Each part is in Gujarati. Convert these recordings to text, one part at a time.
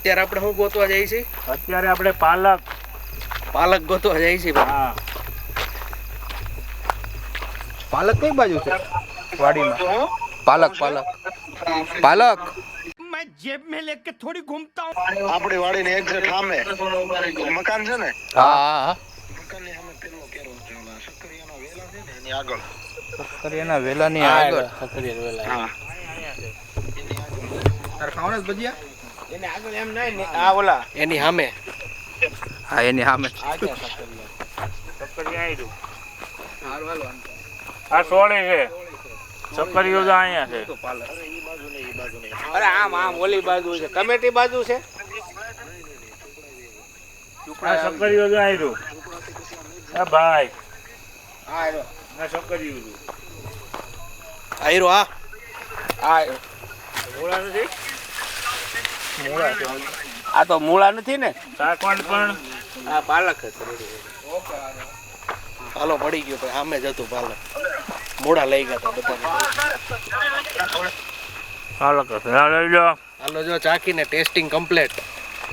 અત્યારે આપણે શું ગોતવા જઈએ છીએ? અત્યારે આપણે પાલક ગોતવા જઈએ છીએ. હા, પાલક કઈ બાજુ છે વાડીમાં? પાલક मैं जेब में लेके थोड़ी घूमता हूँ. આપણી વાડીને એક્ઝેક્ટ સામે મકાન છે ને. હા. મકાનની સામે પેલો કેરો છે, ઓલા સક્કરિયાના વેલા છે ને એની આગળ. સક્કરિયાના વેલાની આગળ. હા. તાર ખાવાના ભજીયા? એની આગળ એમ નહીં ને આ ઓલા એની સામે. હા, એની સામે. આ કે સક્કરિયા. સક્કરિયા આવી રહ્યું. આ સોળે છે. સક્કરિયો તો અહીંયા છે. અરે આમ ઓલી બાજુ છે, કમેટી બાજુ છે. આ સક્કરિયો તો આવી રહ્યું. આ ભાઈ હા આ સક્કરિયો છે. આયરો આ. મૂળા નથી. મૂળા છે. આ તો મૂળા નથી ને. શાકવાન પણ આ પાલક છે. હાલો પડી ગયો ભાઈ, સામે જ હતું પાલક. મોડા લઈ ગયા હતા બધા. પાલક હશે. આ લઈ લો. હાલો જો ચાખીને ટેસ્ટિંગ કમ્પ્લીટ.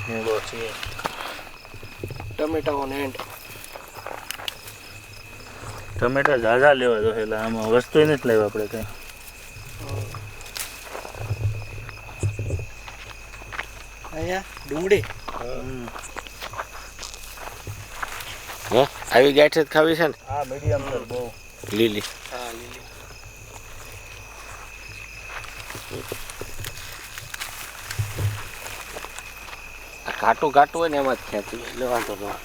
મૂળો છે. ટમેટાઓ ને એન્ડ. ટમેટા ઝાઝા લેવા તો એટલે આમાં વસ્તુ નથી લેવા આપણે કઈ. અહીંયા ડુંગળી. આવી ગાંઠ જ ખાવી છે ને. હા, મીડિયમ સર બહુ લીલી. હા, લીલી. ઘાટું ઘાટું હોય ને એમાં જ ખેંચી એટલે વાંધો ન આવે.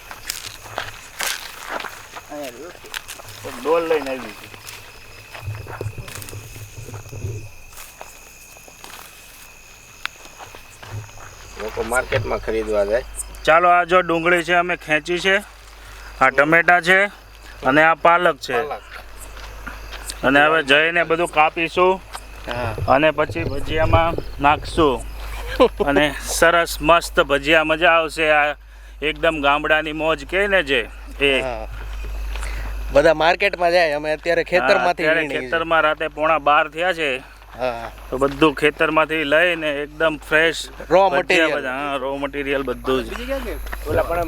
ડોલ લઈને આવી છે. લોકો માર્કેટમાં ખરીદવા જાય. ચાલો, આ જો ડુંગળી છે અમે ખેંચી છે, આ ટમેટા છે અને આ પાલક છે. અને હવે જઈને બધું કાપીશું હા. અને પછી ભજીયામાં નાખશું અને સરસ મસ્ત ભજીયા મજા આવશે. આ એકદમ ગામડાની મોજ કહે ને જે એ. હા. બધા માર્કેટમાં જાય, અમે અત્યારે ખેતરમાંથી અત્યારે વીણીએ છીએ. ખેતરમાં રાતે 11:30 થયા છે હા. તો બધું ખેતરમાંથી લઈને એકદમ ફ્રેશ Raw material. હા, રો મટીરિયલ બધું જ. ઓલા પણ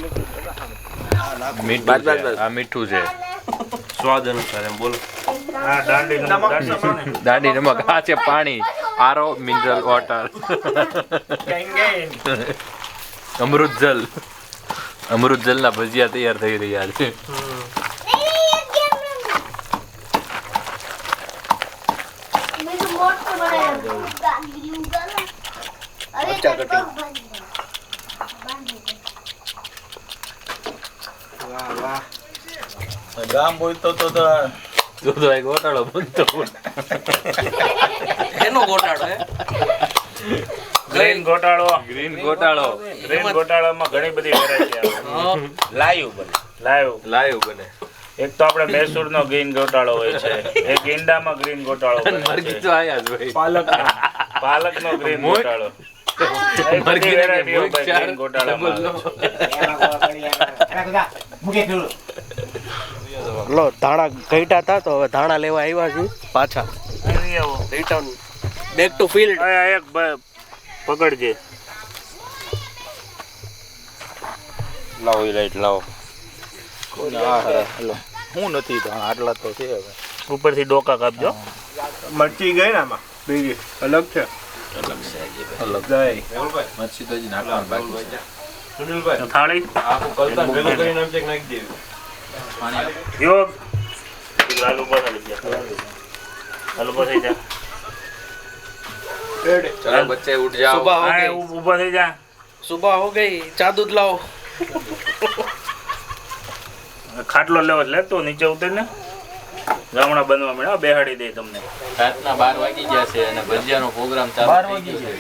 મીઠું છે સ્વાદ અનુસાર એમ બોલો. હા, દાંડી દાંડી નમક આ છે પાણી આરો મિનરલ વોટર અમૃત જલ ના ભજીયા તૈયાર થઈ રહ્યા છે. ગામ બોલતો તો એક ગોટાળો બનતો એનો ગોટાળો હે. ગ્રીન ગોટાળો. ગ્રીન ગોટાળો ગ્રીન ગોટાળામાં ઘણી બધી વેરાયટી આવે. લાઈવ બને. એક તો આપણે મૈસૂરનો ગ્રીન ગોટાળો હોય છે, એક ઈંડામાં ગ્રીન ગોટાળો બને મરઘી છે, તો આયા જ ભાઈ. પાલકનો ગ્રીન ગોટાળો. એ બધી વેરાયટીઓ ભાઈ ગ્રીન ગોટાળામાં આવે છે. લો ધાણા ઘટ્યા હતા તો હવે ધાણા લેવા આવ્યા છે પાછા. અહીં આવો. Return back to field. આ એક પકડજે. લાવો લાઈટ લાવો. હું નથી ધાણા આટલા તો છે. હવે ઉપરથી ડોકા કાપજો. મરચી ગઈ ને આમાં બીજી અલગ છે. મચ્છી તો હજી નાખવાનું બાકી છે. સુનિલભાઈ થાળી આખું કલતા ભેગું કરીને આમ ચેક નાખી દેવી. યોગ લાલુ પર આવી ગયા. લાલુ પર થઈ જા. ચલો બચ્ચે ઉઠ જાઓ. સુબહ હો હા, ગઈ. ઊભા થઈ જા. સુબહ હો ગઈ. ચા દૂધ લાવો. ખાટલો લેવો લેતો નીચે ઉતરીને ગામડા બનવા મળ્યા. બેહાડી દે તમને. રાતના 12 વાગી ગયા છે અને ભજીયાનો પ્રોગ્રામ ચાલુ થઈ ગયો છે.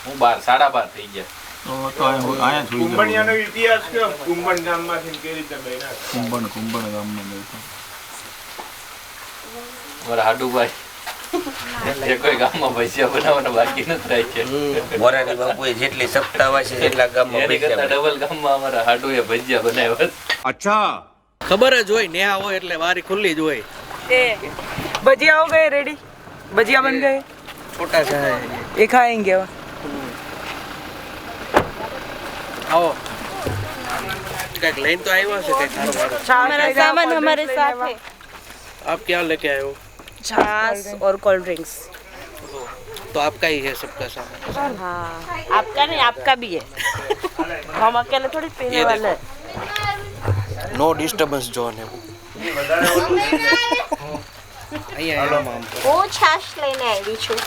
હું 12:30 થઈ ગયા. કુંભણિયાનો ઇતિહાસ કયો? કુંભણ ગામમાંથી કેવી રીતે બન્યા? મારા હાડુભાઈ એ કોઈ ગામમાં ભજીયા બનાવવાના બાકી નથી થાય છે. મોરારી બાપુએ જેટલી સપ્તાહ હોય છે એટલા ગામમાં એની કરતા ડબલ ગામમાં અમારા હાડુએ ભજીયા બનાવ્યા. અચ્છા ખબર જ હોય નેહા હોય એટલે વારી ખુલ્લી જ હોય. भजिया हो गए रेडी, भजिया बन गए, छोटा सा है ये खाएंगे अब। आओ कहीं लाइन तो आया से कहीं हमारा सामान हमारे साथ है। आप क्या लेके आए हो? छाछ और कोल्ड ड्रिंक्स। तो आपका ही है सबका सामान। हाँ आपका नहीं, आपका भी है। हम अकेले थोड़ी पीने ये वाले हैं। नो डिस्टर्बेंस जोन है वो। અહીંયા હું છાશ લઈને આવી છું.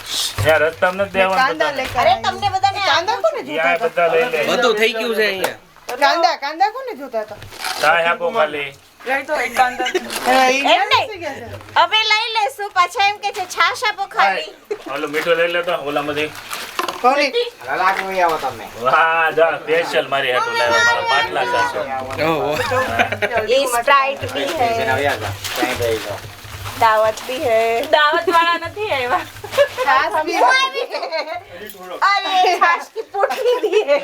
યાર રસ્તામાં નથી દેવાનું અરે તમને બધાને કાંદા કોને યા બધા લઈ લે બધું થઈ ગયું છે અહીંયા. કાંદા કોને જોતા હતા? ચાય આપો ખાલી લઈ તો એક કાંદા એમ નહીં. હવે લઈ લેશું પાછા એમ કે છે છાશ આપો ખાલી. ઓલો મીઠો લઈ લેતો ઓલામાંથી કોની? વાહ જા સ્પેશિયલ મારી હાટુ લાવ્યા મારા પાટલા સાસો ઓહો ये स्प्राइट भी है, दावत भी है. દાવત વાળા નથી આવ્યા। छाछ भी है. अरे छाछ की पोटली भी है.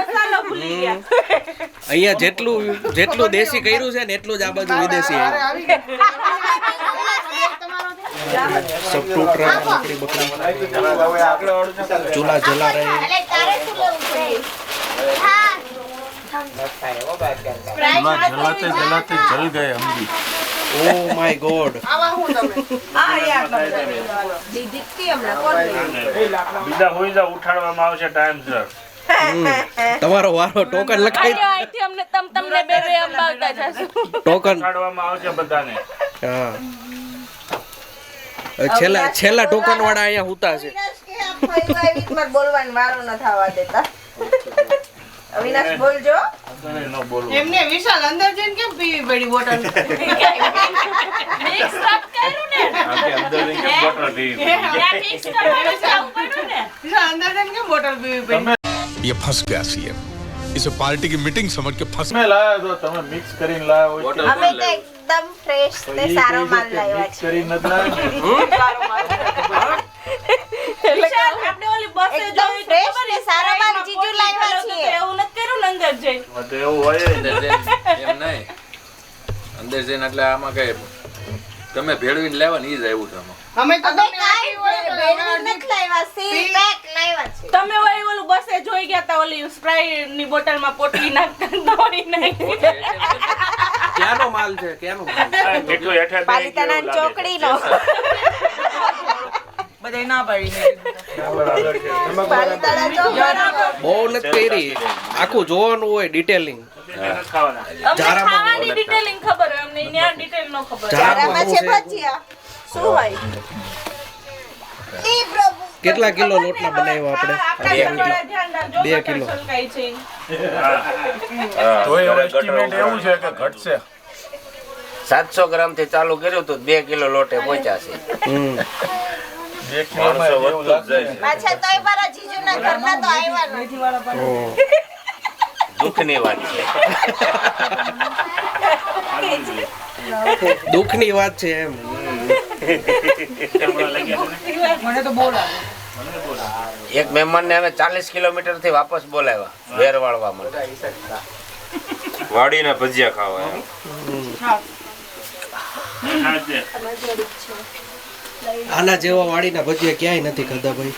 મસાલો ભૂલી ગયા। અહીંયા જેટલું દેશી કર્યું છે ને એટલું જ આ બાજુ વિદેશી આવ્યું। सब टूट रहा है, लकड़ी बकड़ी चूल्हा जला रहे हैं। अरे तारे चूल्हे उठे. हाँ. જલાતે જલાતે જલ ગયે हम भी ओह माय गॉड બીજા હોઈ જા ઉઠાડવામાં આવશે ટાઈમસર તમારો વારો ટોકન લખાઈ આજો અહીંથી અમને તમને બે બે અંબાવતા જશું। ટોકન ઉઠાડવામાં આવશે બધાને હા છેલ્લા ટોકન વાળા અહીંયા હુતા છે। બોલવાનું વારો ન થવા દેતા. અવિનાશ બોલજો. ન બોલવું એમને વિશાલ અંદર જઈને કેમ પીવી પડી બોટલ? મિક્સ અપ કર્યું ને? આખી અંદર ની કે બોટલ પીવી ત્યાં મિક્સ કરવાનું ચાલુ કર્યું ને? વિશાલ અંદર જઈને કેમ બોટલ પીવી પડી? ये फंस गया सीएम इसे पार्टी की मीटिंग समझ के फंस તમે લાયા તો તમે મિક્સ કરીને લાયા હોય તો અમે તો એકદમ ફ્રેશ ને સારો માલ લાવ્યા મિક્સ છે. કરીને નથી લાયા વિશાલ આપણે ઓલી બસે એકદમ જોયું તો fresh ખબર ને છે, સારા માલ ફ્રાઈમાં જીજુ પોટલી લાવ્યા કલર છીએ. તો એવું નથી કર્યું ને અંદર જઈને? તો એવું હોય જ ને. એમ નહીં અંદર જઈને એટલે આમાં કઈ તમે ભેળવીને લેવા ને ઈ જ આવ્યું છે આમાં. અમે તો અમે કાંઈ ભેળવી નથી લાવ્યા, સીલ પેક લાવ્યા છે. તમે ઓલી ઓલું બસે જોઈ ગયા તા ઓલી સ્પ્રાઇટ ની બોટલમાં પોટલી નાખતા દોડી નાખી। ક્યાંનો માલ છે ક્યાંનો માલ? મીઠું હેઠે દઈ પાલિતાના ગયું ચોકડીનો. બધાય ના પાડી પાલિતાણા ચોકડીનો. બહુ નથી કરી આખું જોવાનું હોય ડિટેલિંગ। ખાવાના અમને ખાવાની ડિટેલિંગ ખબર હોય, અમને ન્યા ડિટેલ નો ખબર હોય। ચારામાં છે ભજીયા. શું હોય? ઈ પ્રભુ. કેટલા કિલો લોટના બનાવ્યા આપણે? આપણા થોડા ધ્યાન રાખજો, 2 ગટર કિલો। છલકાય છે। तो एस्टिमेट એવું છે કે ઘટશે 700 ગ્રામ થી ચાલુ કર્યું તો 2 કિલો લોટે પહોંચ્યા છે। હમ 2 કિલોમાં એવું લાગશે પાછા તોય મારા જીજુના ઘરના તો આવ્યા નથી. ઓહ દુઃખની વાત છે। દુઃખની વાત છે એમ। એક મહેમાનને અમે 40 કિલોમીટર થી વાપસ બોલાવ્યા વેર વાળવા માટે। વાડીના ભજીયા ખાવા આના જેવા વાડીના ભજીયા ક્યાંય નથી ખાધા ભાઈ।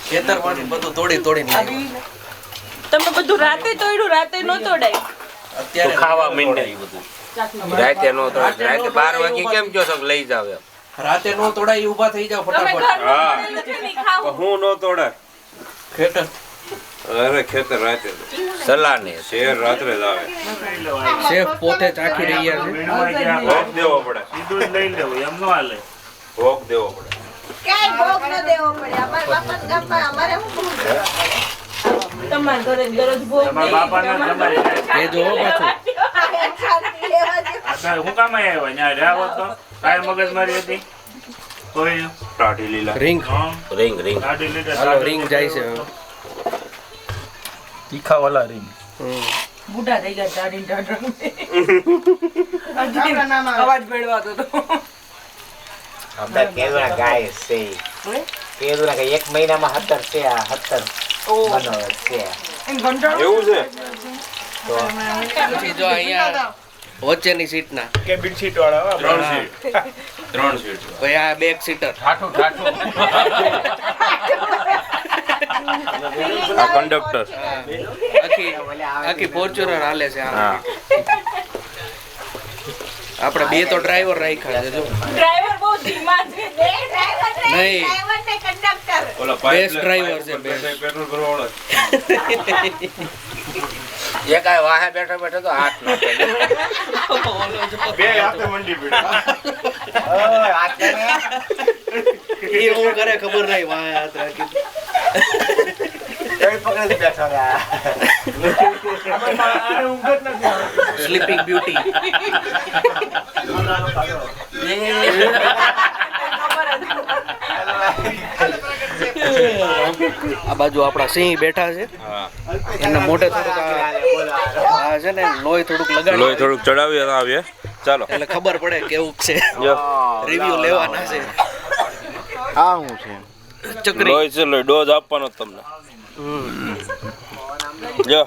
ખેતરમાંથી બધું તોડીને લાવ્યા। તમે બધું રાતે તોડ્યું, રાતે નો તોડાય? તો ખાવા માંડ્યા ઈ બધું રાતે નો તો રાતે 12 વાગે કેમ કહો છો કે લઈ જાવ એમ? રાતે નો તોડાય ઈ ઊભા થઈ જાવ તમે ફટાફટ। ઘરનું બનેલું છે ને ઈ ખાવું। હું નો તોડે ખેતર અરે ખેતર રાતે સલાહ ને શેર રાત્રે જ આવે શેફ પોતે ચાખી રહ્યા છે। ભોગ દેવો પડે સીધું જ લઈ લેવું એમ નો હાલે ભોગ દેવો પડે ક્યાંય ભોગ ન દેવો પડે. અમારા બાપાના ગામમાં અમારે શું ભોગ દેવાનો? તમારા ઘરે દરરોજ ભોગ તમારા બાપાને તમારી એ જો પાછું શાંતિ લેવા દે. અત્યારે હું કામ આવ્યા ત્યાં રહ્યા હોત તો કાંઈ મગજમારી હતી કોઈ ટાઢી લીલા રિંગ રિંગ રિંગ ગાડી લીધે હાલો રિંગ જાય છે હવે। તીખા વાલા રીંગ હમ બુઢા થઈ ગયા દાઢી દાઢી અવાજ ભેળવાતો તો। આપણે કેદુના ગાય છે કેદુના કે 1 મહિનામાં 17 છે આ 17 બનાવે છે એવું છે પછી જો અહીંયા વચ્ચેની સીટના કેબિન સીટ વાળા 3 સીટ 3 સીટ ભાઈ આ બેક સીટર ઠાઠું ઠાઠું આ કંડક્ટર. આખી ફોર્ચ્યુનર હાલે છે હા. આપણે બે તો ડ્રાઈવર રાખ્યા છે જો. ડ્રાઈવર બહુ ધીમા છે. બે ડ્રાઈવર ને નહીં. ડ્રાઈવર ને કંડક્ટર. બેસ્ટ ડ્રાઈવર છે best. એ કાંઈ વાહે બેઠો બેઠો તો હાથ ના બે હાથે મંડી પડી. એ હું કરે ખબર નહીં વાહ હાથ રાખી. Sleeping beauty. આ બાજુ આપણા સિંહ બેઠા છે. એના મોઢે થોડુંક આ છે ને લોહી થોડુંક લગાડી લોહી થોડુંક ચડાવીએ તો આવીએ. ચાલો એટલે ખબર પડે કેવું છે. રિવ્યુ લેવાના છે. આ હું છે ચકરી લોહી છે, લોહી ડોઝ આપવાનો તમને. જો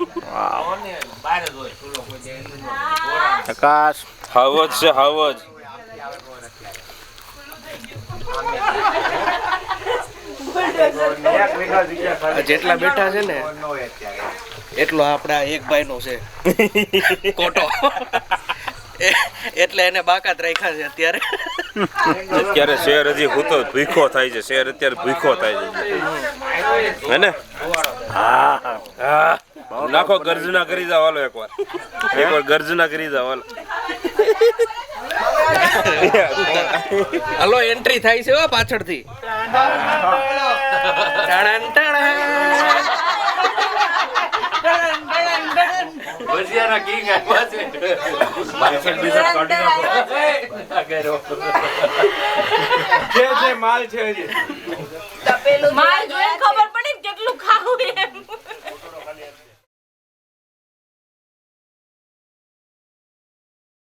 આકાશ હાવજ છે, હાવજ. આ જેટલા બેઠા છે ને એટલો આપડા એક ભાઈ નો છે કોટો. એટલે એને બાકાત રાખ્યા છે અત્યારે. અત્યારે શેર હજી ભૂતો ભૂખો થાય છે. શેર અત્યારે ભૂખો થાય છે. હે ને? હા હા. નાખો ગર્જના કરી જાવ હાલો એકવાર. ગર્જના કરી જાવ હાલો. હલો એન્ટ્રી થાય છે હો પાછળથી. ટાણાન ટાણા. ભજીયાના કિંગ આવ્યા છે. જે માલ છે હજી. તપેલું માલ જોઈને ખબર પડી ને કેટલું ખાવું એમ.